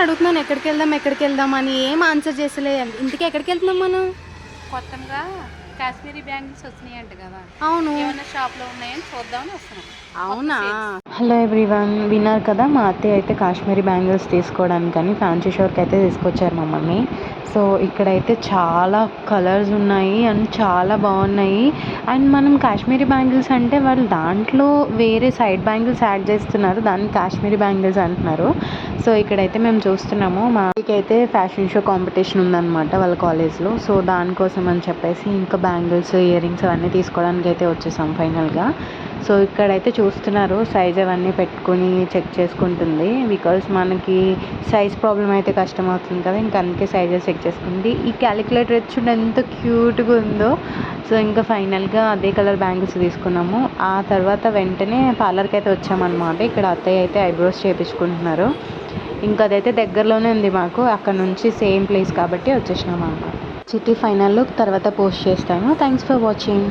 అడుగుతున్నాను ఎక్కడికి వెళ్దాం అని, ఏం ఆన్సర్ చేసలే. ఇంటికి ఎక్కడికి వెళ్తున్నాం మనం? కొత్తగా కాశ్మీరీ బ్యాంగిల్స్ వచ్చినాయంట కదా. అవును. ఏమైనా షాప్లో ఉన్నాయని చూద్దామని వస్తున్నాం. అవునా? హలో ఎవ్రీవన్, విన్నారు కదా మా అత్తయ్య అయితే కాశ్మీరీ బ్యాంగిల్స్ తీసుకోవడానికని ఫ్యాన్సీ షోర్కి అయితే తీసుకొచ్చారు మమ్మల్ని. సో ఇక్కడైతే చాలా కలర్స్ ఉన్నాయి అండ్ చాలా బాగున్నాయి. అండ్ మనం కాశ్మీరీ బ్యాంగిల్స్ అంటే వాళ్ళు దాంట్లో వేరే సైడ్ బ్యాంగిల్స్ యాడ్ చేస్తున్నారు, దాన్ని కాశ్మీరీ బ్యాంగిల్స్ అంటున్నారు. సో ఇక్కడైతే మేము చూస్తున్నాము, మాకైతే ఫ్యాషన్ షో కాంపిటీషన్ ఉందన్నమాట వాళ్ళ కాలేజ్లో. సో దానికోసం అని చెప్పేసి ఇంకా బ్యాంగిల్స్, ఇయర్ రింగ్స్ అవన్నీ తీసుకోవడానికి అయితే వచ్చేసాం ఫైనల్గా. సో ఇక్కడైతే చూస్తున్నారు, సైజ్ అవన్నీ పెట్టుకుని చెక్ చేసుకుంటుంది. బికాజ్ మనకి సైజ్ ప్రాబ్లం అయితే కష్టం అవుతుంది కదా, ఇంకా అందుకే సైజెస్ చెక్ చేసుకుంది. ఈ క్యాలిక్యులేటర్ అయితే చూడండి ఎంత క్యూట్గా ఉందో. సో ఇంకా ఫైనల్గా అదే కలర్ బ్యాంగిల్స్ తీసుకున్నాము. ఆ తర్వాత వెంటనే పార్లర్కి అయితే వచ్చామన్నమాట. ఇక్కడ అత్తయ్య అయితే ఐబ్రోస్ చేయించుకుంటున్నారు. ఇంకా అదైతే దగ్గరలోనే ఉంది మాకు, అక్కడ నుంచి సేమ్ ప్లేస్ కాబట్టి వచ్చేసినాం అన్నమాట. సిటీ ఫైనల్ లుక్ తర్వాత పోస్ట్ చేస్తాను. Thanks for watching.